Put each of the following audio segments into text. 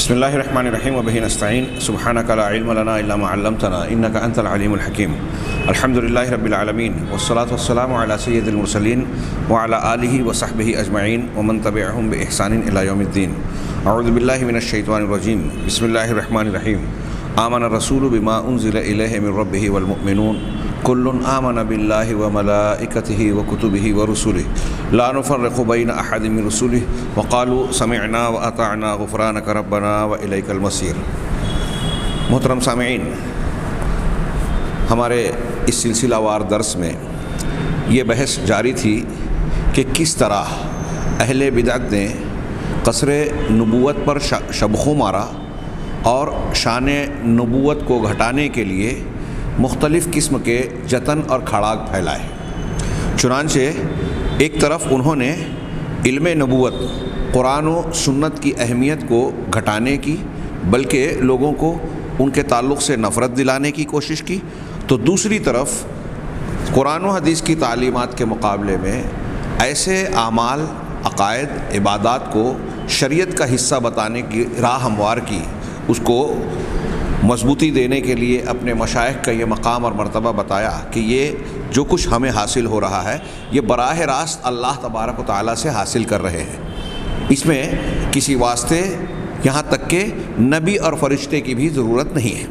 بسم اللہ الرحمن الرحیم وبہ نستعین سبحانک لا علم لنا الا ما علمتنا انک انت العلیم الحکیم الحمد للہ رب العالمین والصلاة والسلام علی سید المرسلین وعلی آلہ وصحبہ اجمعین ومن تبعہم بإحسان الی یوم الدین اعوذ باللہ من الشیطان الرجیم بسم اللہ الرحمن الرحیم آمن الرسول بما انزل الیہ من ربہ والمؤمنون کل آمن باللہ وملائکتہ وکتبہ ورسلہ لا نفرق بین احد من رسلہ وقالوا سمعنا واطعنا غفرانک ربنا والیک المصیر۔ محترم سامعین، ہمارے اس سلسلہ وار درس میں یہ بحث جاری تھی کہ کس طرح اہل بدعت نے قصر نبوت پر شبخو مارا اور شان نبوت کو گھٹانے کے لیے مختلف قسم کے جتن اور کھڑاک پھیلائے۔ چنانچہ ایک طرف انہوں نے علم نبوت، قرآن و سنت کی اہمیت کو گھٹانے کی بلکہ لوگوں کو ان کے تعلق سے نفرت دلانے کی کوشش کی، تو دوسری طرف قرآن و حدیث کی تعلیمات کے مقابلے میں ایسے اعمال، عقائد، عبادات کو شریعت کا حصہ بتانے کی راہ ہموار کی، اس کو مضبوطی دینے کے لیے اپنے مشائخ کا یہ مقام اور مرتبہ بتایا کہ یہ جو کچھ ہمیں حاصل ہو رہا ہے یہ براہ راست اللہ تبارک و تعالیٰ سے حاصل کر رہے ہیں، اس میں کسی واسطے یہاں تک کہ نبی اور فرشتے کی بھی ضرورت نہیں ہے۔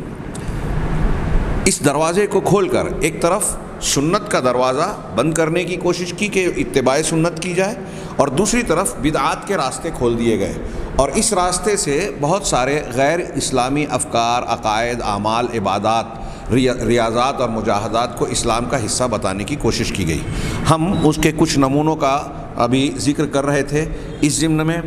اس دروازے کو کھول کر ایک طرف سنت کا دروازہ بند کرنے کی کوشش کی کہ اتباع سنت کی جائے، اور دوسری طرف بدعات کے راستے کھول دیے گئے، اور اس راستے سے بہت سارے غیر اسلامی افکار، عقائد، اعمال، عبادات، ریاضات اور مجاہدات کو اسلام کا حصہ بتانے کی کوشش کی گئی۔ ہم اس کے کچھ نمونوں کا ابھی ذکر کر رہے تھے۔ اس ضمن میں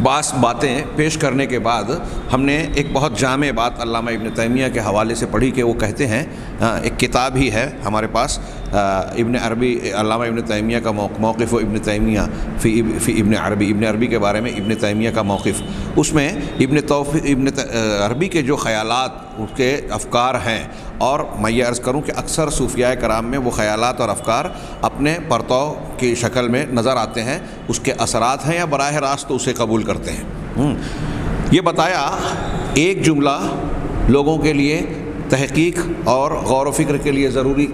بعض باتیں پیش کرنے کے بعد ہم نے ایک بہت جامع بات علامہ ابن تیمیہ کے حوالے سے پڑھی کہ وہ کہتے ہیں، ایک کتاب ہی ہے ہمارے پاس، ابن عربی، علامہ ابن تیمیہ کا موقف و ابن تیمیہ فی ابن عربی کے بارے میں ابن تیمیہ کا موقف، اس میں ابن عربی کے جو خیالات، اس کے افکار ہیں، اور میں یہ عرض کروں کہ اکثر صوفیاء کرام میں وہ خیالات اور افکار اپنے پرتو کی شکل میں نظر آتے ہیں، اس کے اثرات ہیں یا براہ راست اسے قبول کرتے ہیں۔ یہ بتایا ایک جملہ لوگوں کے لیے تحقیق اور غور و فکر کے لیے ضروری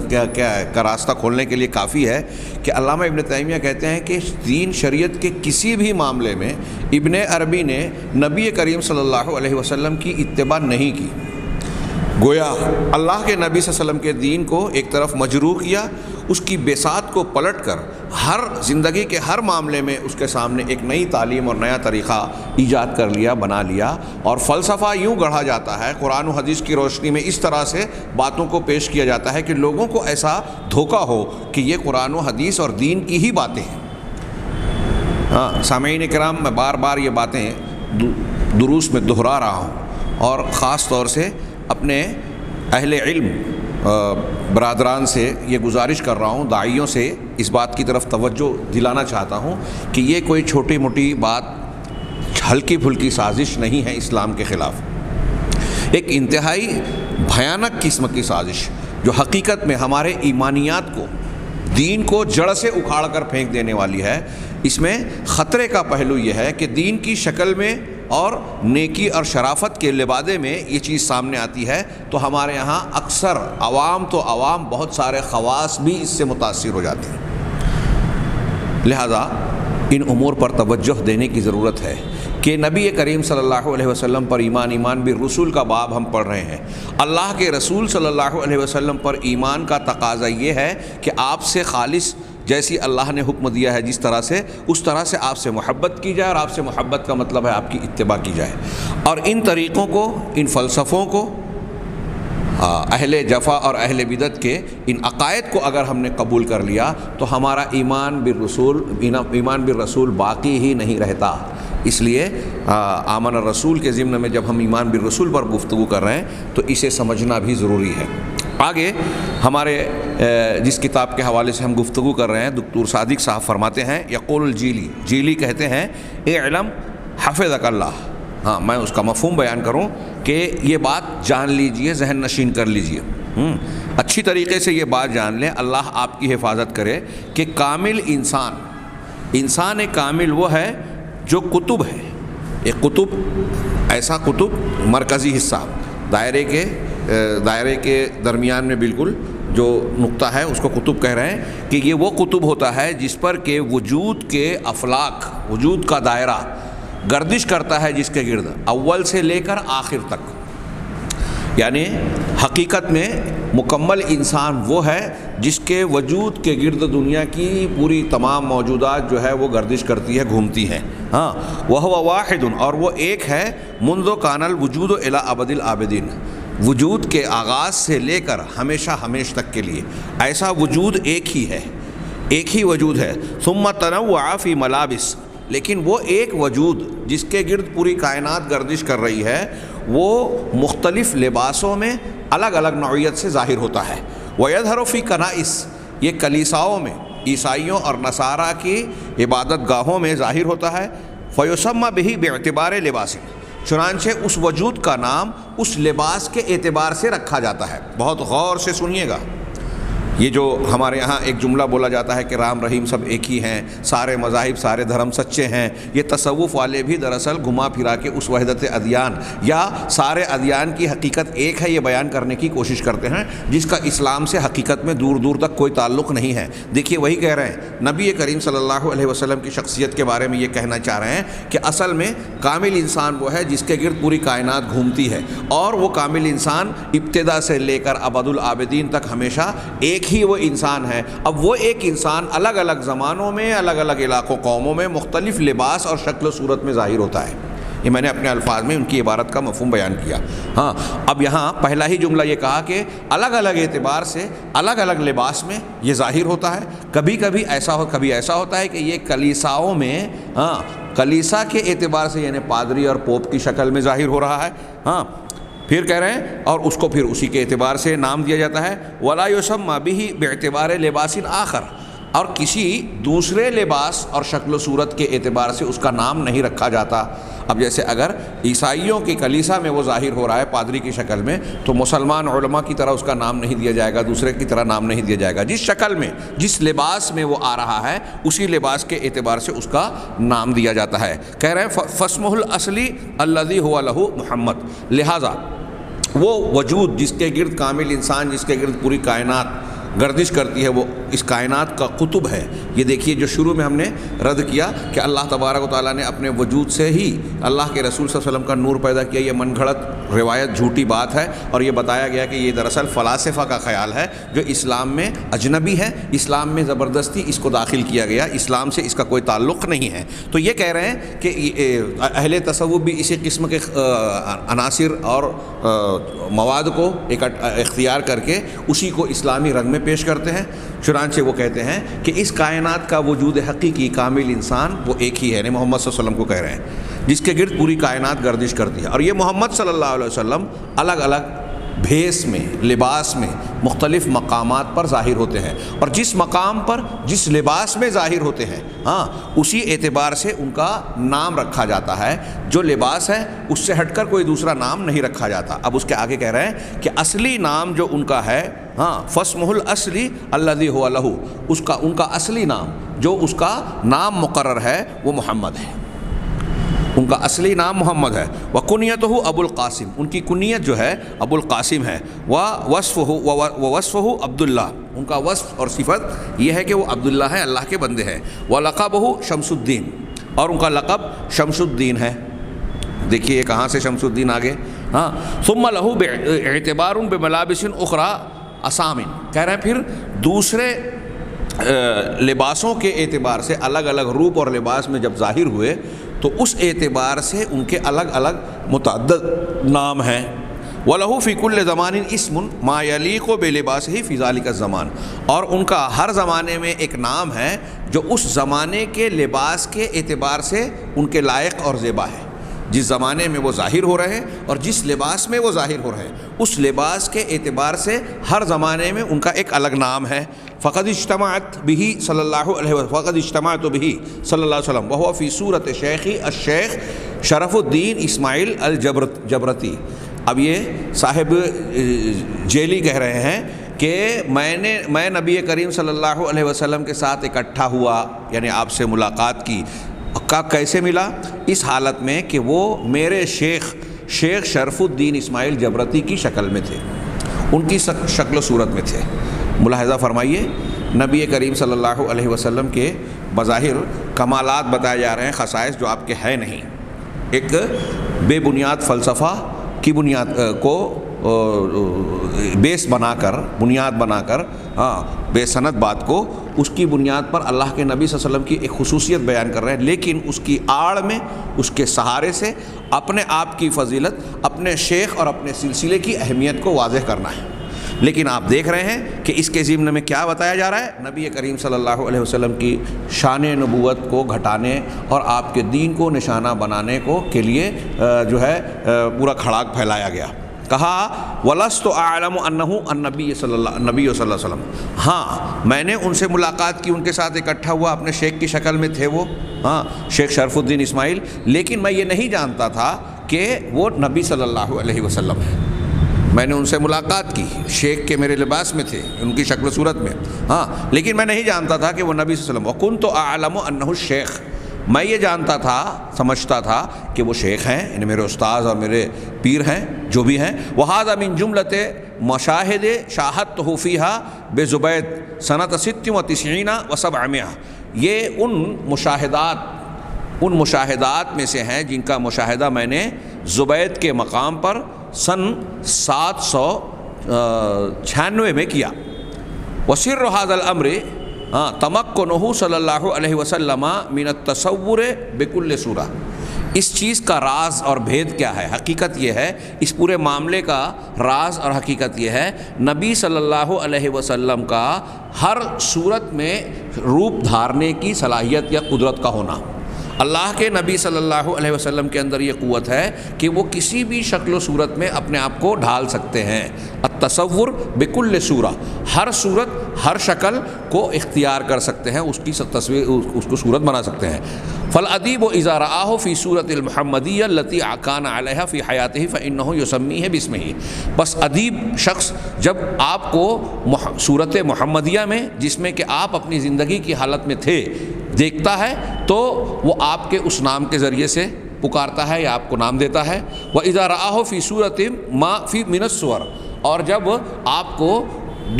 کیا ہے کا راستہ کھولنے کے لیے کافی ہے کہ علامہ ابن تیمیہ کہتے ہیں کہ دین شریعت کے کسی بھی معاملے میں ابن عربی نے نبی کریم صلی اللہ علیہ وسلم کی اتباع نہیں کی، گویا اللہ کے نبی صلی اللہ علیہ وسلم کے دین کو ایک طرف مجروح کیا، اس کی بساط کو پلٹ کر ہر زندگی کے ہر معاملے میں اس کے سامنے ایک نئی تعلیم اور نیا طریقہ ایجاد کر لیا، بنا لیا، اور فلسفہ یوں گڑھا جاتا ہے، قرآن و حدیث کی روشنی میں اس طرح سے باتوں کو پیش کیا جاتا ہے کہ لوگوں کو ایسا دھوکہ ہو کہ یہ قرآن و حدیث اور دین کی ہی باتیں ہیں۔ سامعین کرام، میں بار بار یہ باتیں دروس میں دہرا رہا ہوں، اور خاص طور سے اپنے اہل علم برادران سے یہ گزارش کر رہا ہوں، داعیوں سے اس بات کی طرف توجہ دلانا چاہتا ہوں کہ یہ کوئی چھوٹی موٹی بات، ہلکی پھلکی سازش نہیں ہے اسلام کے خلاف، ایک انتہائی بھیانک قسم کی سازش جو حقیقت میں ہمارے ایمانیات کو، دین کو جڑ سے اکھاڑ کر پھینک دینے والی ہے۔ اس میں خطرے کا پہلو یہ ہے کہ دین کی شکل میں اور نیکی اور شرافت کے لبادے میں یہ چیز سامنے آتی ہے، تو ہمارے یہاں اکثر عوام تو عوام، بہت سارے خواص بھی اس سے متاثر ہو جاتے ہیں۔ لہذا ان امور پر توجہ دینے کی ضرورت ہے کہ نبی کریم صلی اللہ علیہ وسلم پر ایمان بالرسول کا باب ہم پڑھ رہے ہیں۔ اللہ کے رسول صلی اللہ علیہ وسلم پر ایمان کا تقاضا یہ ہے کہ آپ سے خالص، جیسی اللہ نے حکم دیا ہے جس طرح سے، اس طرح سے آپ سے محبت کی جائے، اور آپ سے محبت کا مطلب ہے آپ کی اتباع کی جائے، اور ان طریقوں کو، ان فلسفوں کو، اہل جفا اور اہل بدعت کے ان عقائد کو اگر ہم نے قبول کر لیا تو ہمارا ایمان بالرسول باقی ہی نہیں رہتا۔ اس لیے آمن الرسول کے ضمن میں جب ہم ایمان بالرسول پر گفتگو کر رہے ہیں تو اسے سمجھنا بھی ضروری ہے۔ آگے ہمارے جس کتاب کے حوالے سے ہم گفتگو کر رہے ہیں، دکتور صادق صاحب فرماتے ہیں، یقول الجیلی، جیلی کہتے ہیں، اعلم حفظک اللہ۔ میں اس کا مفہوم بیان کروں کہ یہ بات جان لیجئے، ذہن نشین کر لیجئے، اچھی طریقے سے یہ بات جان لیں، اللہ آپ کی حفاظت کرے، کہ کامل انسان کامل وہ ہے جو کتب ہے، ایک قطب، ایسا قطب مرکزی حصہ دائرے کے درمیان میں بالکل جو نقطہ ہے اس کو قطب کہہ رہے ہیں کہ یہ وہ قطب ہوتا ہے جس پر کہ وجود کے افلاک، وجود کا دائرہ گردش کرتا ہے جس کے گرد اول سے لے کر آخر تک. یعنی حقیقت میں مکمل انسان وہ ہے جس کے وجود کے گرد دنیا کی پوری تمام موجودات جو ہے وہ گردش کرتی ہے، گھومتی ہیں. ہاں، وَهُوَ وَاحِدٌ، اور وہ ایک ہے، منذ کان الوجود الی ابد الآبدین، وجود کے آغاز سے لے کر ہمیشہ ہمیش تک کے لیے ایسا وجود ایک ہی ہے، ایک ہی وجود ہے. ثم تنوع فی ملابس، لیکن وہ ایک وجود جس کے گرد پوری کائنات گردش کر رہی ہے وہ مختلف لباسوں میں الگ الگ نوعیت سے ظاہر ہوتا ہے. وَيَظْهَرُ فِي كَنَائِسِ، یہ کلیساؤں میں، عیسائیوں اور نصارہ کی عبادت گاہوں میں ظاہر ہوتا ہے. فَيُسَمَّى بِهِ بِاعْتِبَارِ لِبَاسٍ، چنانچہ اس وجود کا نام اس لباس کے اعتبار سے رکھا جاتا ہے. بہت غور سے سنیے گا، یہ جو ہمارے یہاں ایک جملہ بولا جاتا ہے کہ رام رحیم سب ایک ہی ہیں، سارے مذاہب سارے دھرم سچے ہیں، یہ تصوف والے بھی دراصل گھما پھرا کے اس وحدت ادیان یا سارے ادیان کی حقیقت ایک ہے یہ بیان کرنے کی کوشش کرتے ہیں، جس کا اسلام سے حقیقت میں دور دور تک کوئی تعلق نہیں ہے. دیکھیے وہی کہہ رہے ہیں، نبی کریم صلی اللہ علیہ وسلم کی شخصیت کے بارے میں یہ کہنا چاہ رہے ہیں کہ اصل میں کامل انسان وہ ہے جس کے گرد پوری کائنات گھومتی ہے، اور وہ کامل انسان ابتدا سے لے کر ابد الآبدین تک ہمیشہ ایک ہی وہ انسان ہے. اب وہ ایک انسان الگ الگ زمانوں میں، الگ الگ علاقوں قوموں میں مختلف لباس اور شکل و صورت میں ظاہر ہوتا ہے. یہ میں نے اپنے الفاظ میں ان کی عبارت کا مفہوم بیان کیا. ہاں، اب یہاں پہلا ہی جملہ یہ کہا کہ الگ الگ اعتبار سے الگ الگ لباس میں یہ ظاہر ہوتا ہے. کبھی کبھی ایسا ہوتا ہے کہ یہ کلیساؤں میں، ہاں، کلیسا کے اعتبار سے یعنی پادری اور پوپ کی شکل میں ظاہر ہو رہا ہے. ہاں، پھر کہہ رہے ہیں اور اس کو پھر اسی کے اعتبار سے نام دیا جاتا ہے. وَلَا يُسَمَّى بِهِ بِاعْتِبَارِ لِبَاسٍ آخر، اور کسی دوسرے لباس اور شکل و صورت کے اعتبار سے اس کا نام نہیں رکھا جاتا. اب جیسے اگر عیسائیوں کی کلیسا میں وہ ظاہر ہو رہا ہے پادری کی شکل میں، تو مسلمان علماء کی طرح اس کا نام نہیں دیا جائے گا، دوسرے کی طرح نام نہیں دیا جائے گا. جس شکل میں، جس لباس میں وہ آ رہا ہے اسی لباس کے اعتبار سے اس کا نام دیا جاتا ہے. کہہ رہے ہیں فَاسْمُهُ الْأَصْلِ الَّذِي هُوَ لَهُ محمد، لہٰذا وہ وجود جس کے گرد کامل انسان، جس کے گرد پوری کائنات گردش کرتی ہے، وہ اس کائنات کا قطب ہے. یہ دیکھیے جو شروع میں ہم نے رد کیا کہ اللہ تبارک و تعالیٰ نے اپنے وجود سے ہی اللہ کے رسول صلی اللہ علیہ وسلم کا نور پیدا کیا، یہ من گھڑت روایت جھوٹی بات ہے. اور یہ بتایا گیا کہ یہ دراصل فلاسفہ کا خیال ہے جو اسلام میں اجنبی ہے، اسلام میں زبردستی اس کو داخل کیا گیا، اسلام سے اس کا کوئی تعلق نہیں ہے. تو یہ کہہ رہے ہیں کہ اہل تصوف بھی اسی قسم کے عناصر اور مواد کو اختیار کر کے اسی کو اسلامی رنگ میں پیش کرتے ہیں. چنانچہ وہ کہتے ہیں کہ اس کائنات کا وجود حقیقی کامل انسان وہ ایک ہی ہے، یعنی محمد صلی اللہ علیہ وسلم کو کہہ رہے ہیں، جس کے گرد پوری کائنات گردش کرتی ہے. اور یہ محمد صلی اللہ علیہ وسلم الگ الگ بھیس میں، لباس میں، مختلف مقامات پر ظاہر ہوتے ہیں، اور جس مقام پر جس لباس میں ظاہر ہوتے ہیں، ہاں، اسی اعتبار سے ان کا نام رکھا جاتا ہے. جو لباس ہے اس سے ہٹ کر کوئی دوسرا نام نہیں رکھا جاتا. اب اس کے آگے کہہ رہے ہیں کہ اصلی نام جو ان کا ہے، ہاں، فَاسْمُهُ الْأَصْلِ الَّذِي هُوَ لَهُ، ان کا اصلی نام جو اس کا نام مقرر ہے وہ محمد ہے. ان کا اصلی نام محمد ہے. وَكُنْيَتُهُ ابو القاسم، ان کی کنیت جو ہے ابو القاسم ہے. وَوَصْفُهُ عبداللہ، ان کا وصف اور صفت یہ ہے کہ وہ عبداللہ ہے، اللہ کے بندے ہیں. وَلَقَبُهُ شمس الدین، اور ان کا لقب شمس الدین ہے. دیکھیے کہاں سے شمس الدین آگے. ہاں، ثُمَّ لَهُ اعتبار بملابس اخرى اسامن، کہہ رہے ہیں پھر دوسرے لباسوں کے اعتبار سے الگ الگ روپ اور لباس میں جب ظاہر ہوئے تو اس اعتبار سے ان کے الگ الگ متعدد نام ہیں. وَلَهُ فِي كُلِّ زَمَانٍ اسم مَا يَلِيقُ بِلِبَاسِهِ فِي ذَلِكَ الزَّمَانِ، اور ان کا ہر زمانے میں ایک نام ہے جو اس زمانے کے لباس کے اعتبار سے ان کے لائق اور زیبا ہے. جس زمانے میں وہ ظاہر ہو رہے ہیں اور جس لباس میں وہ ظاہر ہو رہے ہیں اس لباس کے اعتبار سے ہر زمانے میں ان کا ایک الگ نام ہے. فقد اجتمعت به صلی اللہ علیہ وسلم، فقد اجتمعت به صلی اللہ علیہ وسلم وهو فی صورت شیخی الشیخ شرف الدین اسماعیل الجبرتی. اب یہ صاحب جیلی کہہ رہے ہیں کہ میں نبی کریم صلی اللہ علیہ وسلم کے ساتھ اکٹھا ہوا، یعنی آپ سے ملاقات کی. کا کیسے ملا؟ اس حالت میں کہ وہ میرے شیخ شرف الدین اسماعیل جبرتی کی شکل میں تھے، ان کی شکل و صورت میں تھے۔ ملاحظہ فرمائیے، نبی کریم صلی اللہ علیہ وسلم کے بظاہر کمالات بتائے جا رہے ہیں، خصائص جو آپ کے ہیں نہیں، ایک بے بنیاد فلسفہ کی بنیاد کو بیس بنا کر، بنیاد بنا کر، بے سند بات کو اس کی بنیاد پر اللہ کے نبی صلی اللہ علیہ وسلم کی ایک خصوصیت بیان کر رہے ہیں، لیکن اس کی آڑ میں، اس کے سہارے سے اپنے آپ کی فضیلت، اپنے شیخ اور اپنے سلسلے کی اہمیت کو واضح کرنا ہے۔ لیکن آپ دیکھ رہے ہیں کہ اس کے ضمن میں کیا بتایا جا رہا ہے؟ نبی کریم صلی اللہ علیہ وسلم کی شان نبوت کو گھٹانے اور آپ کے دین کو نشانہ بنانے کو کے لیے جو ہے پورا کھڑاک پھیلایا گیا۔ کہا وَلَسْتُ أَعْلَمُ أَنَّهُ النبی صلی اللہ علیہ وسلم، ہاں میں نے ان سے ملاقات کی، ان کے ساتھ اکٹھا ہوا، اپنے شیخ کی شکل میں تھے وہ، شیخ شرف الدین اسماعیل، لیکن میں یہ نہیں جانتا تھا کہ وہ نبی صلی اللہ علیہ وسلم ہیں۔ میں نے ان سے ملاقات کی، شیخ کے میرے لباس میں تھے، ان کی شکل و صورت میں، لیکن میں نہیں جانتا تھا کہ وہ نبی صلی اللہ علیہ وسلم۔ وَكُنْتُ أَعْلَمُ أَنَّهُ الشیخ، میں یہ جانتا تھا، سمجھتا تھا کہ وہ شیخ ہیں، یعنی میرے استاذ اور میرے پیر ہیں جو بھی ہیں۔ وَهَذَا مِن جُمْلَةِ مَشَاهِدِ شَاهَدتُهُ فِيهَا بِزُبَيْدَ سَنَةَ 96 و700، یہ ان مشاہدات میں سے ہیں جن کا مشاہدہ میں نے زبید کے مقام پر سن 796 میں کیا۔ وَسِرُّ هَذَا الْأَمْرِ تمکنہ صلی اللہ علیہ وسلم من التصور بکل صورہ، اس چیز کا راز اور بھید کیا ہے؟ حقیقت یہ ہے، اس پورے معاملے کا راز اور حقیقت یہ ہے، نبی صلی اللہ علیہ وسلم کا ہر صورت میں روپ دھارنے کی صلاحیت یا قدرت کا ہونا۔ اللہ کے نبی صلی اللہ علیہ وسلم کے اندر یہ قوت ہے کہ وہ کسی بھی شکل و صورت میں اپنے آپ کو ڈھال سکتے ہیں۔ التصور بکل صورہ، ہر صورت، ہر شکل کو اختیار کر سکتے ہیں، اس کی تصویر، اس کو صورت بنا سکتے ہیں۔ فالادیب اذا رآہ فی صورت المحمدیہ التی کان علیہا فی حیاتہ فانہ یسمیہ باسمہ، بس ادیب شخص جب آپ کو صورت محمدیہ میں، جس میں کہ آپ اپنی زندگی کی حالت میں تھے، دیکھتا ہے تو وہ آپ کے اس نام کے ذریعے سے پکارتا ہے یا آپ کو نام دیتا ہے۔ وَإِذَا رَآهُ فِي صُورَةٍ مَا فِي مِنَ الصُّوَرِ، اور جب آپ کو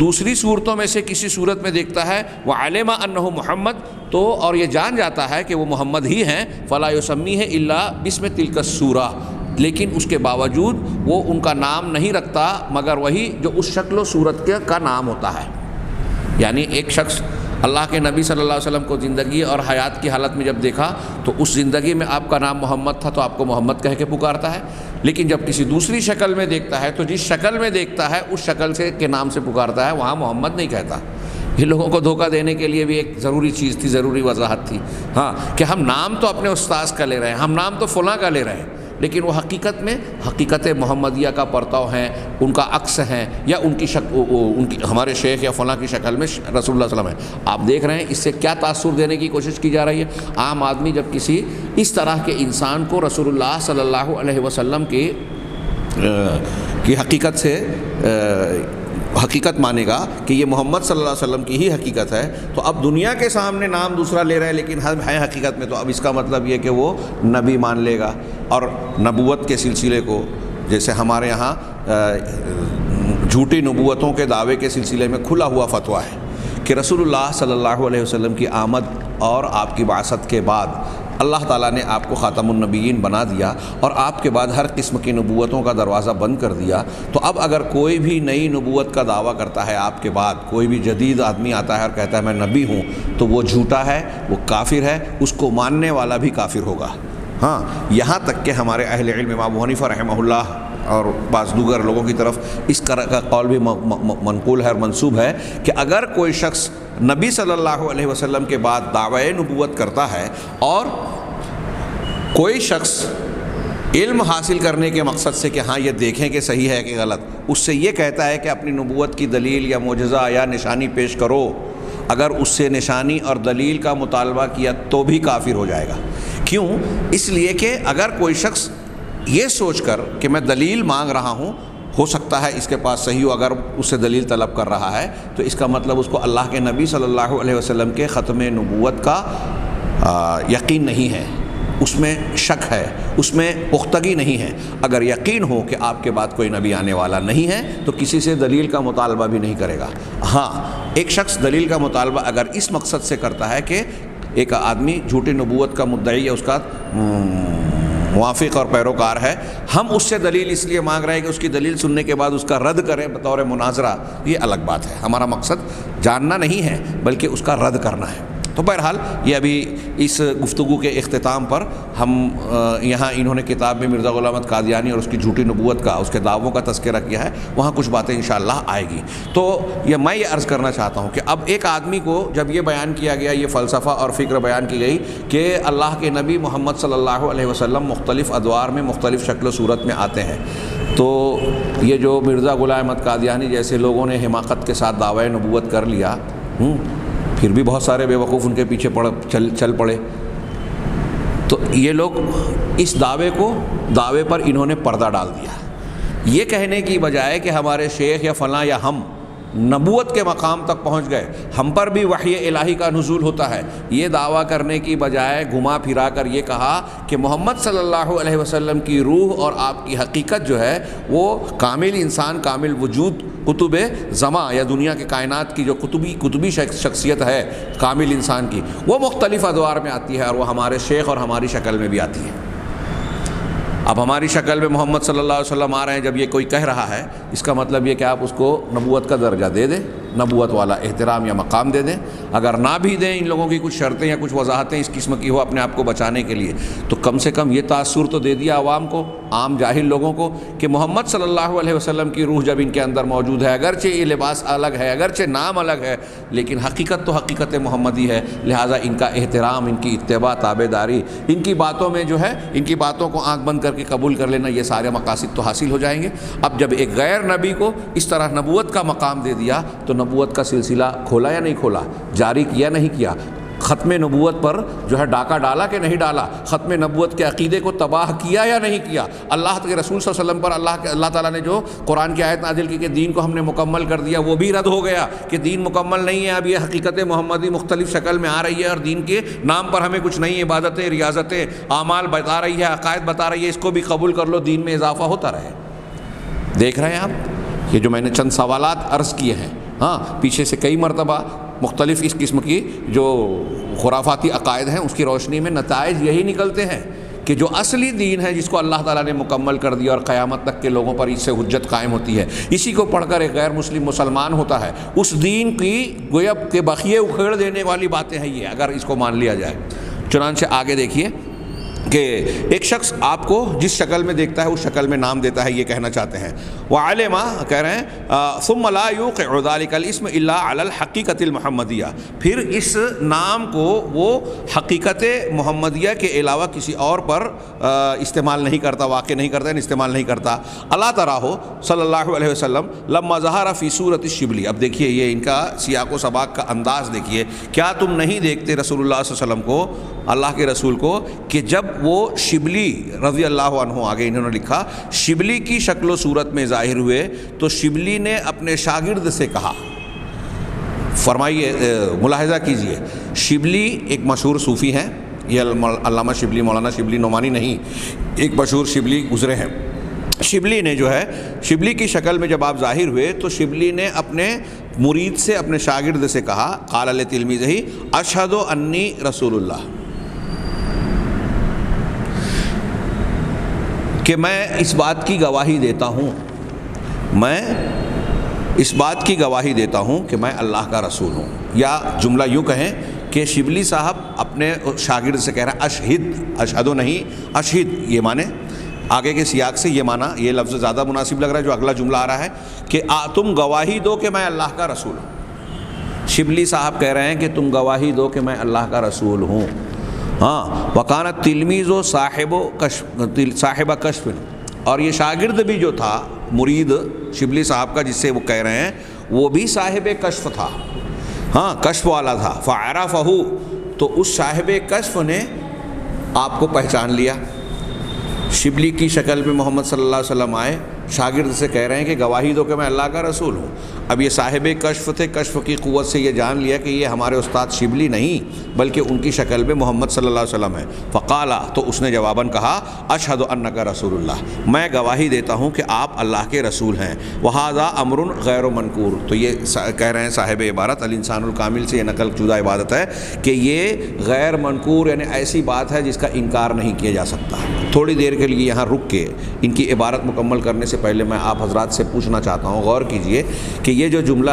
دوسری صورتوں میں سے کسی صورت میں دیکھتا ہے، وَعَلِمَ أَنَّهُ محمد، تو اور یہ جان جاتا ہے کہ وہ محمد ہی ہیں، فَلَا يُسَمِّيهِ إِلَّا بِاسْمِ تِلْكَ الصُّورَةِ، لیکن اس کے باوجود وہ ان کا نام نہیں رکھتا مگر وہی جو اس شکل و صورت کا نام ہوتا ہے۔ یعنی ایک شخص اللہ کے نبی صلی اللہ علیہ وسلم کو زندگی اور حیات کی حالت میں جب دیکھا تو اس زندگی میں آپ کا نام محمد تھا تو آپ کو محمد کہہ کے پکارتا ہے، لیکن جب کسی دوسری شکل میں دیکھتا ہے تو جس شکل میں دیکھتا ہے اس شکل سے کے نام سے پکارتا ہے، وہاں محمد نہیں کہتا۔ یہ لوگوں کو دھوکہ دینے کے لیے بھی ایک ضروری چیز تھی، ضروری وضاحت تھی، کہ ہم نام تو اپنے استاذ کا لے رہے ہیں، ہم نام تو فلاں کا لے رہے ہیں، لیکن وہ حقیقت میں حقیقت محمدیہ کا پرتاؤ ہیں، ان کا عکس ہیں، یا ان کی ہمارے شیخ یا فلاں کی شکل میں رسول اللہ صلی اللہ علیہ وسلم ہے۔ آپ دیکھ رہے ہیں اس سے کیا تاثر دینے کی کوشش کی جا رہی ہے۔ عام آدمی جب کسی اس طرح کے انسان کو رسول اللہ صلی اللہ علیہ وسلم کی حقیقت سے حقیقت مانے گا کہ یہ محمد صلی اللہ علیہ وسلم کی ہی حقیقت ہے، تو اب دنیا کے سامنے نام دوسرا لے رہا ہے لیکن ہے حقیقت میں، تو اب اس کا مطلب یہ کہ وہ نبی مان لے گا۔ اور نبوت کے سلسلے کو، جیسے ہمارے یہاں جھوٹی نبوتوں کے دعوے کے سلسلے میں کھلا ہوا فتویٰ ہے کہ رسول اللہ صلی اللہ علیہ وسلم کی آمد اور آپ کی بعثت کے بعد اللہ تعالیٰ نے آپ کو خاتم النبیین بنا دیا اور آپ کے بعد ہر قسم کی نبوتوں کا دروازہ بند کر دیا، تو اب اگر کوئی بھی نئی نبوت کا دعویٰ کرتا ہے آپ کے بعد، کوئی بھی جدید آدمی آتا ہے اور کہتا ہے میں نبی ہوں، تو وہ جھوٹا ہے، وہ کافر ہے، اس کو ماننے والا بھی کافر ہوگا۔ یہاں تک کہ ہمارے اہل علم امام ابو حنیفہ رحمہ اللہ اور بعض دیگر لوگوں کی طرف اس طرح کا قول بھی منقول ہے اور منسوب ہے کہ اگر کوئی شخص نبی صلی اللہ علیہ وسلم کے بعد دعوی نبوت کرتا ہے اور کوئی شخص علم حاصل کرنے کے مقصد سے کہ ہاں یہ دیکھیں کہ صحیح ہے کہ غلط، اس سے یہ کہتا ہے کہ اپنی نبوت کی دلیل یا معجزہ یا نشانی پیش کرو، اگر اس سے نشانی اور دلیل کا مطالبہ کیا تو بھی کافر ہو جائے گا۔ کیوں؟ اس لیے کہ اگر کوئی شخص یہ سوچ کر کہ میں دلیل مانگ رہا ہوں، ہو سکتا ہے اس کے پاس صحیح ہو، اگر اس سے دلیل طلب کر رہا ہے تو اس کا مطلب اس کو اللہ کے نبی صلی اللہ علیہ وسلم کے ختم نبوت کا یقین نہیں ہے، اس میں شک ہے، اس میں پختگی نہیں ہے، اگر یقین ہو کہ آپ کے بعد کوئی نبی آنے والا نہیں ہے تو کسی سے دلیل کا مطالبہ بھی نہیں کرے گا۔ ہاں، ایک شخص دلیل کا مطالبہ اگر اس مقصد سے کرتا ہے کہ ایک آدمی جھوٹی نبوت کا مدعی ہے، اس کا موافق اور پیروکار ہے، ہم اس سے دلیل اس لیے مانگ رہے ہیں کہ اس کی دلیل سننے کے بعد اس کا رد کریں بطور مناظرہ، یہ الگ بات ہے۔ ہمارا مقصد جاننا نہیں ہے بلکہ اس کا رد کرنا ہے۔ تو بہرحال یہ ابھی اس گفتگو کے اختتام پر ہم یہاں انہوں نے کتاب میں مرزا غلام احمد قادیانی اور اس کی جھوٹی نبوت کا، اس کے دعووں کا تذکرہ کیا ہے، وہاں کچھ باتیں انشاءاللہ آئے گی۔ تو میں یہ عرض کرنا چاہتا ہوں کہ اب ایک آدمی کو جب یہ بیان کیا گیا، یہ فلسفہ اور فکر بیان کی گئی کہ اللہ کے نبی محمد صلی اللہ علیہ وسلم مختلف ادوار میں مختلف شکل و صورت میں آتے ہیں، تو یہ جو مرزا غلام احمد قادیانی جیسے لوگوں نے حماقت کے ساتھ دعوی نبوت کر لیا، پھر بھی بہت سارے بے وقوف ان کے پیچھے چل پڑے، تو یہ لوگ اس دعوے پر انہوں نے پردہ ڈال دیا، یہ کہنے کی بجائے کہ ہمارے شیخ یا فلاں یا ہم نبوت کے مقام تک پہنچ گئے، ہم پر بھی وحی الہی کا نزول ہوتا ہے، یہ دعویٰ کرنے کی بجائے گھما پھرا کر یہ کہا کہ محمد صلی اللہ علیہ وسلم کی روح اور آپ کی حقیقت جو ہے وہ کامل انسان، کامل وجود، قطب زماں یا دنیا کے کائنات کی جو قطبی شخصیت ہے کامل انسان کی، وہ مختلف ادوار میں آتی ہے اور وہ ہمارے شیخ اور ہماری شکل میں بھی آتی ہے۔ اب ہماری شکل میں محمد صلی اللہ علیہ وسلم آ رہے ہیں، جب یہ کوئی کہہ رہا ہے اس کا مطلب یہ کہ آپ اس کو نبوت کا درجہ دے دیں، نبوت والا احترام یا مقام دے دیں، اگر نہ بھی دیں، ان لوگوں کی کچھ شرطیں یا کچھ وضاحتیں اس قسم کی ہو اپنے آپ کو بچانے کے لیے، تو کم سے کم یہ تاثر تو دے دیا عوام کو، عام جاہل لوگوں کو، کہ محمد صلی اللہ علیہ وسلم کی روح جب ان کے اندر موجود ہے، اگرچہ یہ لباس الگ ہے، اگرچہ نام الگ ہے، لیکن حقیقت تو حقیقت محمدی ہے، لہٰذا ان کا احترام، ان کی اتباع، تابع داری، ان کی باتوں میں جو ہے، ان کی باتوں کو آنکھ بند کر کے قبول کر لینا، یہ سارے مقاصد تو حاصل ہو جائیں گے۔ اب جب ایک غیر نبی کو اس طرح نبوت کا مقام دے دیا تو نبوت کا سلسلہ کھولا یا نہیں کھولا، جاری کیا نہیں کیا، ختم نبوت پر جو ہے ڈاکہ ڈالا کہ نہیں ڈالا، ختم نبوت کے عقیدے کو تباہ کیا یا نہیں کیا، اللہ کے رسول صلی اللہ علیہ وسلم پر اللہ تعالیٰ نے جو قرآن کی آیت نازل کی کہ دین کو ہم نے مکمل کر دیا، وہ بھی رد ہو گیا کہ دین مکمل نہیں ہے، اب یہ حقیقت محمدی مختلف شکل میں آ رہی ہے اور دین کے نام پر ہمیں کچھ نئی عبادتیں، ریاضتیں، اعمال بتا رہی ہے، عقائد بتا رہی ہے، اس کو بھی قبول کر لو، دین میں اضافہ ہوتا رہے۔ دیکھ رہے ہیں آپ، یہ جو میں نے چند سوالات عرض کیے ہیں، ہاں پیچھے سے کئی مرتبہ مختلف اس قسم کی جو خرافاتی عقائد ہیں اس کی روشنی میں نتائج یہی نکلتے ہیں کہ جو اصلی دین ہے جس کو اللہ تعالیٰ نے مکمل کر دیا اور قیامت تک کے لوگوں پر اس سے حجت قائم ہوتی ہے، اسی کو پڑھ کر ایک غیر مسلم مسلمان ہوتا ہے، اس دین کی گویا کہ بخیے اکھیڑ دینے والی باتیں ہیں یہ، اگر اس کو مان لیا جائے۔ چنانچہ آگے دیکھیے کہ ایک شخص آپ کو جس شکل میں دیکھتا ہے اس شکل میں نام دیتا ہے، یہ کہنا چاہتے ہیں۔ وَعَلِمَ کہہ رہے ہیں ثُمَّ لَا يُوقِعُ ذَلِكَ الْاسْمَ إِلَّا عَلَى الْحَقِيقَةِ الْمُحَمَّدِيَّةِ، پھر اس نام کو وہ حقیقت محمدیہ کے علاوہ کسی اور پر استعمال نہیں کرتا، واقع نہیں کرتا، استعمال نہیں کرتا۔ اللہ تعالیٰ صلی اللہ علیہ وسلم لما ظہر فی صورت الشبلی، اب دیکھیے یہ ان کا سیاق و سباق کا انداز دیکھیے، کیا تم نہیں دیکھتے رسول اللہ صلی اللہ علیہ وسلم کو، اللہ کے رسول کو، کہ جب وہ شبلی رضی اللہ عنہ، آگے انہوں نے لکھا، شبلی کی شکل و صورت میں ظاہر ہوئے تو شبلی نے اپنے شاگرد سے کہا، فرمائیے ملاحظہ کیجئے، شبلی ایک مشہور صوفی ہیں، یہ علامہ شبلی، مولانا شبلی نعمانی نہیں، ایک مشہور شبلی گزرے ہیں۔ شبلی نے جو ہے، شبلی کی شکل میں جب آپ ظاہر ہوئے تو شبلی نے اپنے مرید سے، اپنے شاگرد سے کہا، قال لتلمیذہ اشہد انی رسول اللہ، کہ میں اس بات کی گواہی دیتا ہوں، میں اس بات کی گواہی دیتا ہوں کہ میں اللہ کا رسول ہوں۔ یا جملہ یوں کہیں کہ شبلی صاحب اپنے شاگرد سے کہہ رہا ہے اشہد، اشہدو نہیں اشہد، یہ معنی آگے کے سیاق سے یہ معنی، یہ لفظ زیادہ مناسب لگ رہا ہے جو اگلا جملہ آ رہا ہے کہ تم گواہی دو کہ میں اللہ کا رسول ہوں۔ شبلی صاحب کہہ رہے ہیں کہ تم گواہی دو کہ میں اللہ کا رسول ہوں۔ ہاں، وکانت تلمیذ و صاحب کشف، اور یہ شاگرد بھی جو تھا مرید شبلی صاحب کا جس سے وہ کہہ رہے ہیں، وہ بھی صاحب کشف تھا، ہاں کشف والا تھا۔ فعرفہ، تو اس صاحب کشف نے آپ کو پہچان لیا، شبلی کی شکل میں محمد صلی اللہ علیہ وسلم آئے، شاگرد سے کہہ رہے ہیں کہ گواہی دو کہ میں اللہ کا رسول ہوں۔ اب یہ صاحب کشف تھے، کشف کی قوت سے یہ جان لیا کہ یہ ہمارے استاد شبلی نہیں بلکہ ان کی شکل میں محمد صلی اللہ علیہ وسلم ہے۔ فقالا، تو اس نے جواباً کہا، اشہد انک رسول اللہ، میں گواہی دیتا ہوں کہ آپ اللہ کے رسول ہیں۔ وہذا امر غیر منکور، تو یہ کہہ رہے ہیں صاحب عبارت الانسان الکامل سے، یہ نقل شدہ عبادت ہے کہ یہ غیر منکور یعنی ایسی بات ہے جس کا انکار نہیں کیا جا سکتا۔ تھوڑی دیر کے لیے یہاں رک کے ان کی عبارت مکمل کرنے سے پہلے میں آپ حضرات سے پوچھنا چاہتا ہوں، غور کیجئے کہ یہ جو جملہ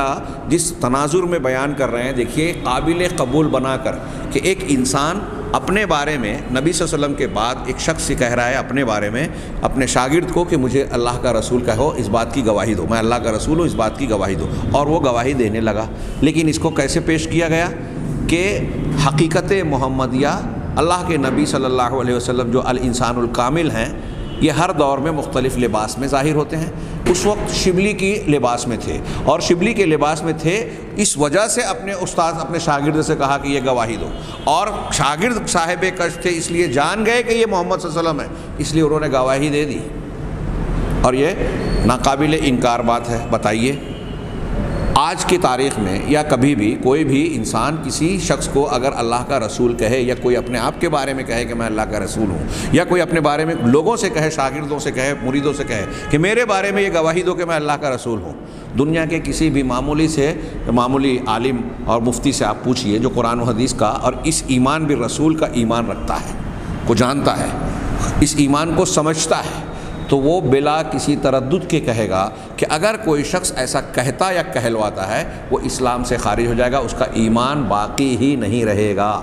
جس تناظر میں بیان کر رہے ہیں، دیکھیے قابل قبول بنا کر کہ ایک انسان اپنے بارے میں نبی صلی اللہ علیہ وسلم کے بعد ایک شخص سے کہہ رہا ہے اپنے بارے میں اپنے شاگرد کو کہ مجھے اللہ کا رسول کہو، اس بات کی گواہی دو، میں اللہ کا رسول ہوں، اس بات کی گواہی دو، اور وہ گواہی دینے لگا۔ لیکن اس کو کیسے پیش کیا گیا کہ حقیقت محمدیہ، اللہ کے نبی صلی اللہ علیہ وسلم جو الانسان الکامل ہیں، یہ ہر دور میں مختلف لباس میں ظاہر ہوتے ہیں۔ اس وقت شبلی کی لباس میں تھے، اور شبلی کے لباس میں تھے اس وجہ سے اپنے استاد اپنے شاگرد سے کہا کہ یہ گواہی دو، اور شاگرد صاحب کشف تھے اس لیے جان گئے کہ یہ محمد صلی اللہ علیہ وسلم ہے، اس لیے انہوں نے گواہی دے دی، اور یہ ناقابل انکار بات ہے۔ بتائیے آج کی تاریخ میں یا کبھی بھی کوئی بھی انسان کسی شخص کو اگر اللہ کا رسول کہے، یا کوئی اپنے آپ کے بارے میں کہے کہ میں اللہ کا رسول ہوں، یا کوئی اپنے بارے میں لوگوں سے کہے، شاگردوں سے کہے، مریدوں سے کہے کہ میرے بارے میں یہ گواہی دو کہ میں اللہ کا رسول ہوں، دنیا کے کسی بھی معمولی عالم اور مفتی سے آپ پوچھئے جو قرآن و حدیث کا اور اس ایمان بالرسول کا ایمان رکھتا ہے، کو جانتا ہے، اس ایمان کو سمجھتا ہے، تو وہ بلا کسی تردد کے کہے گا کہ اگر کوئی شخص ایسا کہتا یا کہلواتا ہے وہ اسلام سے خارج ہو جائے گا، اس کا ایمان باقی ہی نہیں رہے گا۔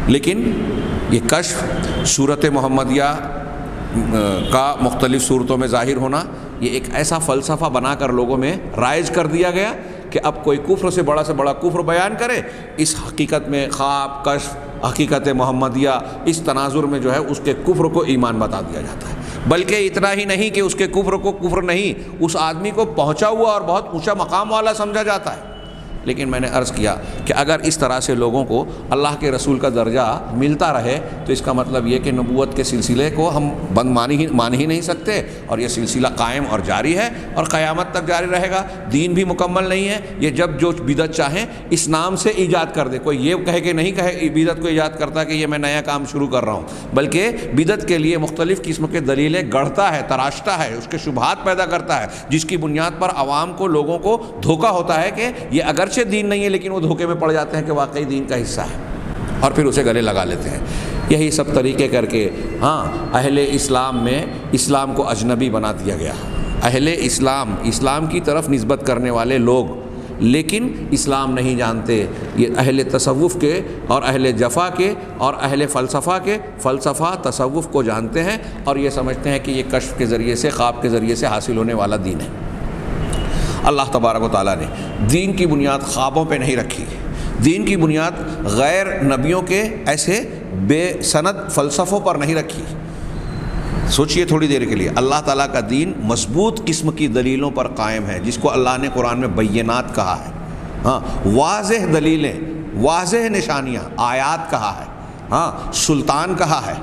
لیکن یہ کشف صورت محمدیہ کا مختلف صورتوں میں ظاہر ہونا، یہ ایک ایسا فلسفہ بنا کر لوگوں میں رائج کر دیا گیا کہ اب کوئی کفر سے بڑا کفر بیان کرے، اس حقیقت میں خواب کشف حقیقت محمدیہ اس تناظر میں جو ہے اس کے کفر کو ایمان بتا دیا جاتا ہے۔ بلکہ اتنا ہی نہیں کہ اس کے کفر کو کفر نہیں، اس آدمی کو پہنچا ہوا اور بہت اونچا مقام والا سمجھا جاتا ہے۔ لیکن میں نے عرض کیا کہ اگر اس طرح سے لوگوں کو اللہ کے رسول کا درجہ ملتا رہے تو اس کا مطلب یہ کہ نبوت کے سلسلے کو ہم بند مان ہی نہیں سکتے، اور یہ سلسلہ قائم اور جاری ہے اور قیامت تک جاری رہے گا۔ دین بھی مکمل نہیں ہے، یہ جب جو بدعت چاہیں اس نام سے ایجاد کر دے، کوئی یہ کہے کہ نہیں کہے بدعت کو ایجاد کرتا کہ یہ میں نیا کام شروع کر رہا ہوں، بلکہ بدعت کے لیے مختلف قسم کے دلیلیں گڑھتا ہے، تراشتا ہے، اس کے شبہات پیدا کرتا ہے، جس کی بنیاد پر عوام کو لوگوں کو دھوکہ ہوتا ہے کہ یہ اگرچہ دین نہیں ہے لیکن وہ دھوکے میں پڑ جاتے ہیں کہ واقعی دین کا حصہ ہے، اور پھر اسے گلے لگا لیتے ہیں۔ یہی سب طریقے کر کے اہل اسلام میں اسلام کو اجنبی بنا دیا گیا۔ اہل اسلام کی طرف نسبت کرنے والے لوگ لیکن اسلام نہیں جانتے، یہ اہل تصوف کے اور اہل جفا کے اور اہل فلسفہ تصوف کو جانتے ہیں، اور یہ سمجھتے ہیں کہ یہ کشف کے ذریعے سے، خواب کے ذریعے سے حاصل ہونے والا دین ہے۔ اللہ تبارک و تعالیٰ نے دین کی بنیاد خوابوں پہ نہیں رکھی، دین کی بنیاد غیر نبیوں کے ایسے بے سند فلسفوں پر نہیں رکھی۔ سوچئے تھوڑی دیر کے لیے، اللہ تعالیٰ کا دین مضبوط قسم کی دلیلوں پر قائم ہے، جس کو اللہ نے قرآن میں بینات کہا ہے، واضح دلیلیں، واضح نشانیاں، آیات کہا ہے، سلطان کہا ہے۔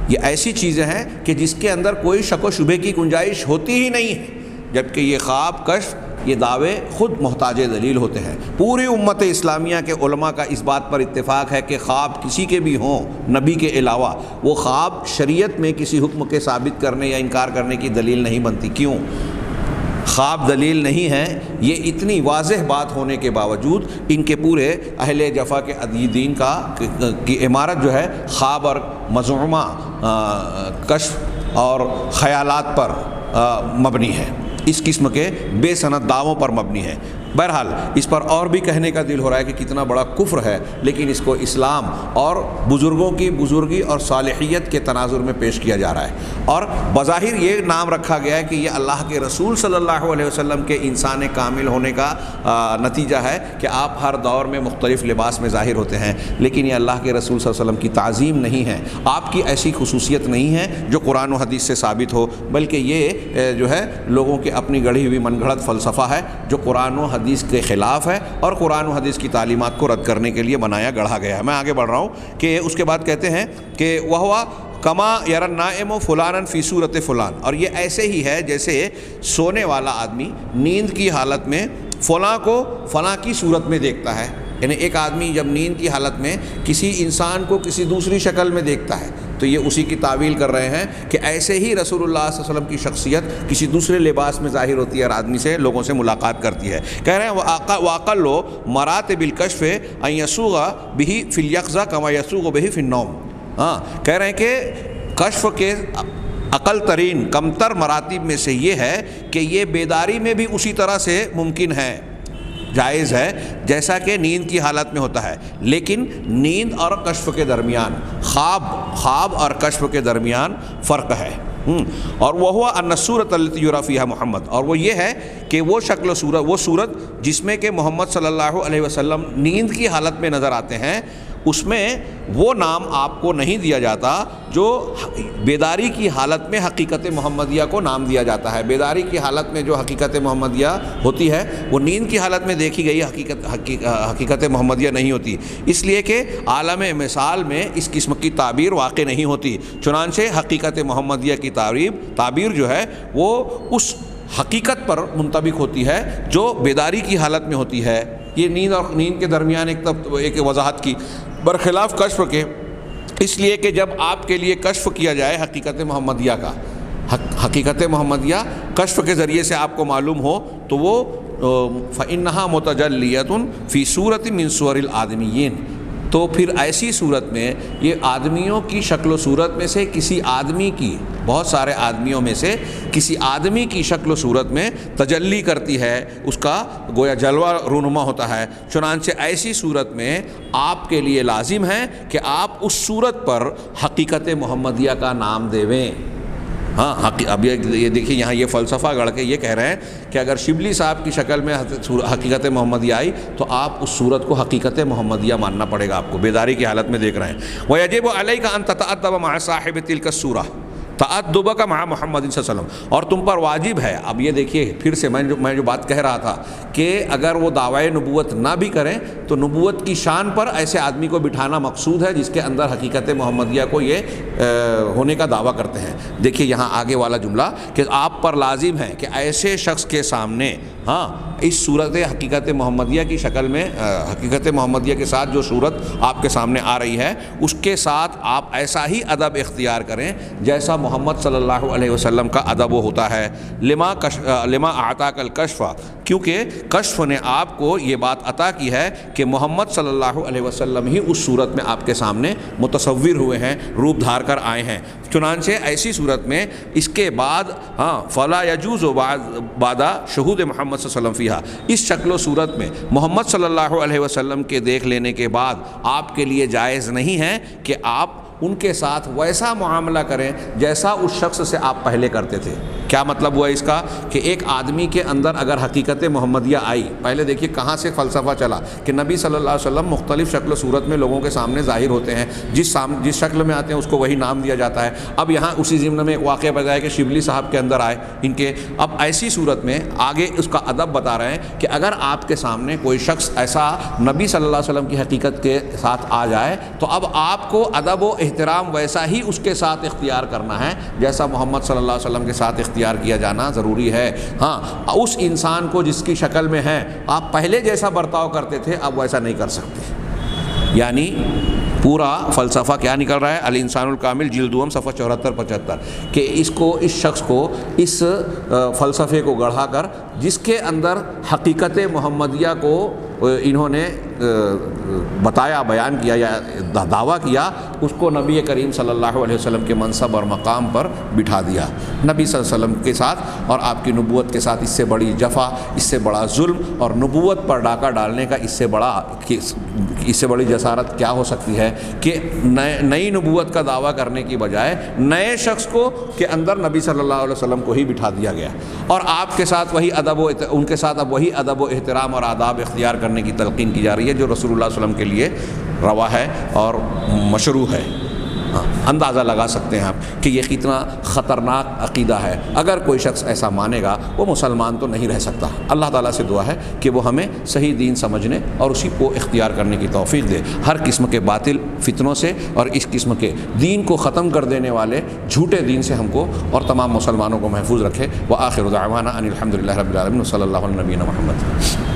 یہ ایسی چیزیں ہیں کہ جس کے اندر کوئی شک و شبہ کی گنجائش ہوتی ہی نہیں ہے، جبکہ یہ خواب کشف یہ دعوے خود محتاج دلیل ہوتے ہیں۔ پوری امت اسلامیہ کے علماء کا اس بات پر اتفاق ہے کہ خواب کسی کے بھی ہوں نبی کے علاوہ، وہ خواب شریعت میں کسی حکم کے ثابت کرنے یا انکار کرنے کی دلیل نہیں بنتی۔ کیوں؟ خواب دلیل نہیں ہے، یہ اتنی واضح بات ہونے کے باوجود ان کے پورے اہل جفا کے دین کی عمارت جو ہے خواب اور مزعومہ کشف اور خیالات پر مبنی ہے، اس قسم کے بے سند دعووں پر مبنی ہے۔ بہرحال اس پر اور بھی کہنے کا دل ہو رہا ہے کہ کتنا بڑا کفر ہے، لیکن اس کو اسلام اور بزرگوں کی بزرگی اور صالحیت کے تناظر میں پیش کیا جا رہا ہے، اور بظاہر یہ نام رکھا گیا ہے کہ یہ اللہ کے رسول صلی اللہ علیہ وسلم کے انسان کامل ہونے کا نتیجہ ہے کہ آپ ہر دور میں مختلف لباس میں ظاہر ہوتے ہیں، لیکن یہ اللہ کے رسول صلی اللہ علیہ وسلم کی تعظیم نہیں ہے، آپ کی ایسی خصوصیت نہیں ہے جو قرآن و حدیث سے ثابت ہو، بلکہ یہ جو ہے لوگوں کی اپنی گڑھی ہوئی من گھڑت فلسفہ ہے جو قرآن و حدیث کے خلاف ہے اور قرآن و حدیث کی تعلیمات کو رد کرنے کے لیے بنایا گڑھا گیا ہے۔ میں آگے بڑھ رہا ہوں کہ اس کے بعد کہتے ہیں کہ وہ کما یر النائم فلانا فی صورت فلان، اور یہ ایسے ہی ہے جیسے سونے والا آدمی نیند کی حالت میں فلاں کو فلاں کی صورت میں دیکھتا ہے. یعنی ایک آدمی جب نیند کی حالت میں کسی انسان کو کسی دوسری شکل میں دیکھتا ہے تو یہ اسی کی تعویل کر رہے ہیں کہ ایسے ہی رسول اللہ صلی اللہ علیہ وسلم کی شخصیت کسی دوسرے لباس میں ظاہر ہوتی ہے اور آدمی سے لوگوں سے ملاقات کرتی ہے. کہہ رہے ہیں واقل مراتب الکشف ان یسوغ بہ فی الیقظہ کما یسوغ بہ فی النوم. ہاں کہہ رہے ہیں کہ کشف کے اقل ترین کمتر مراتب میں سے یہ ہے کہ یہ بیداری میں بھی اسی طرح سے ممکن ہے، جائز ہے جیسا کہ نیند کی حالت میں ہوتا ہے. لیکن نیند اور کشف کے درمیان، خواب اور کشف کے درمیان فرق ہے. اور وہ ہوا ان الصورۃ التی یری فیہا محمد، اور وہ یہ ہے کہ وہ شکل و صورت، وہ صورت جس میں کہ محمد صلی اللہ علیہ وسلم نیند کی حالت میں نظر آتے ہیں، اس میں وہ نام آپ کو نہیں دیا جاتا جو بیداری کی حالت میں حقیقت محمدیہ کو نام دیا جاتا ہے. بیداری کی حالت میں جو حقیقت محمدیہ ہوتی ہے وہ نیند کی حالت میں دیکھی گئی حقیقت محمدیہ نہیں ہوتی، اس لیے کہ عالم مثال میں اس قسم کی تعبیر واقع نہیں ہوتی. چنانچہ حقیقت محمدیہ کی تعبیر جو ہے وہ اس حقیقت پر منطبق ہوتی ہے جو بیداری کی حالت میں ہوتی ہے. یہ نیند اور نیند کے درمیان ایک وضاحت کی، برخلاف کشف کے، اس لیے کہ جب آپ کے لیے کشف کیا جائے حقیقت محمدیہ کا، حقیقت محمدیہ کشف کے ذریعے سے آپ کو معلوم ہو تو وہ فإنہا متجلیۃ فی صورت من صور الآدمیین، تو پھر ایسی صورت میں یہ آدمیوں کی شکل و صورت میں سے کسی آدمی کی، بہت سارے آدمیوں میں سے کسی آدمی کی شکل و صورت میں تجلی کرتی ہے، اس کا گویا جلوہ رونما ہوتا ہے. چنانچہ ایسی صورت میں آپ کے لیے لازم ہے کہ آپ اس صورت پر حقیقت محمدیہ کا نام دیویں. ہاں اب یہ دیکھیے یہاں یہ فلسفہ گڑھ کے یہ کہہ رہے ہیں کہ اگر شبلی صاحب کی شکل میں حقیقت محمدیہ آئی تو آپ اس صورت کو حقیقت محمدیہ ماننا پڑے گا، آپ کو بیداری کی حالت میں دیکھ رہے ہیں. وَيَجِبُ عَلَيْكَ أَن تَتَأَدَّبَ مَعَ صَاحِبِ تِلْكَ الصُّورَةِ تَأَدُّبَكَ مع محمد صلی اللہ علیہ وسلم. اور تم پر واجب ہے، اب یہ دیکھیے پھر سے میں جو بات کہہ رہا تھا کہ اگر وہ دعوی نبوت نہ بھی کریں تو نبوت کی شان پر ایسے آدمی کو بٹھانا مقصود ہے جس کے اندر حقیقت محمدیہ کو یہ ہونے کا دعویٰ کرتے ہیں. دیکھیے یہاں آگے والا جملہ کہ آپ پر لازم ہے کہ ایسے شخص کے سامنے اس صورت حقیقت محمدیہ کی شکل میں، حقیقت محمدیہ کے ساتھ جو صورت آپ کے سامنے آ رہی ہے اس کے ساتھ آپ ایسا ہی ادب اختیار کریں جیسا محمد صلی اللہ علیہ وسلم کا ادب ہوتا ہے. لما اعطاک الکشف، کیونکہ کشف نے آپ کو یہ بات عطا کی ہے کہ محمد صلی اللہ علیہ وسلم ہی اس صورت میں آپ کے سامنے متصور ہوئے ہیں، روپ دھار کر آئے ہیں. چنانچہ ایسی صورت میں اس کے بعد فلا یجوز بعد شہود محمد صلی اللہ علیہ وسلم فیہا، اس شکل و صورت میں محمد صلی اللہ علیہ وسلم کے دیکھ لینے کے بعد آپ کے لیے جائز نہیں ہے کہ آپ ان کے ساتھ ویسا معاملہ کریں جیسا اس شخص سے آپ پہلے کرتے تھے. کیا مطلب ہوا اس کا کہ ایک آدمی کے اندر اگر حقیقت محمدیہ آئی، پہلے دیکھیے کہاں سے فلسفہ چلا کہ نبی صلی اللہ علیہ وسلم مختلف شکل و صورت میں لوگوں کے سامنے ظاہر ہوتے ہیں، جس شکل میں آتے ہیں اس کو وہی نام دیا جاتا ہے. اب یہاں اسی ضمن میں ایک واقعہ بتایا کہ شبلی صاحب کے اندر آئے ان کے، اب ایسی صورت میں آگے اس کا ادب بتا رہے ہیں کہ اگر آپ کے سامنے کوئی شخص ایسا نبی صلی اللہ علیہ وسلم کی حقیقت کے ساتھ آ جائے تو اب آپ کو ادب و احترام ویسا ہی اس کے ساتھ اختیار کرنا ہے جیسا محمد صلی اللہ علیہ وسلم کے ساتھ اختیار کیا جانا ضروری ہے. اس انسان کو جس کی شکل میں ہے آپ پہلے جیسا برتاؤ کرتے تھے اب ویسا نہیں کر سکتے. یعنی پورا فلسفہ کیا نکل رہا ہے؟ الانسان الکامل جلد دوم صفحہ 74-75 کہ اس شخص کو اس فلسفے کو گڑھا کر جس کے اندر حقیقت محمدیہ کو انہوں نے بتایا، بیان کیا یا دعویٰ کیا، اس کو نبی کریم صلی اللہ علیہ وسلم کے منصب اور مقام پر بٹھا دیا. نبی صلی اللہ علیہ وسلم کے ساتھ اور آپ کی نبوت کے ساتھ اس سے بڑی جفا، اس سے بڑا ظلم اور نبوت پر ڈاکہ ڈالنے کا اس سے بڑی جسارت کیا ہو سکتی ہے کہ نئی نبوت کا دعویٰ کرنے کی بجائے نئے شخص کو کے اندر نبی صلی اللہ علیہ وسلم کو ہی بٹھا دیا گیا اور آپ کے ساتھ وہی ان کے ساتھ اب وہی ادب و احترام اور آداب اختیار کرنے کی تلقین کی جا رہی ہے جو رسول اللہ صلی اللہ علیہ وسلم کے لیے روا ہے اور مشروع ہے. اندازہ لگا سکتے ہیں آپ کہ یہ کتنا خطرناک عقیدہ ہے. اگر کوئی شخص ایسا مانے گا وہ مسلمان تو نہیں رہ سکتا. اللہ تعالیٰ سے دعا ہے کہ وہ ہمیں صحیح دین سمجھنے اور اسی کو اختیار کرنے کی توفیق دے. ہر قسم کے باطل فتنوں سے اور اس قسم کے دین کو ختم کر دینے والے جھوٹے دین سے ہم کو اور تمام مسلمانوں کو محفوظ رکھے. وآخر دعوانا ان الحمد للہ رب العالمین صلی اللہ علیہ نبینا محمد.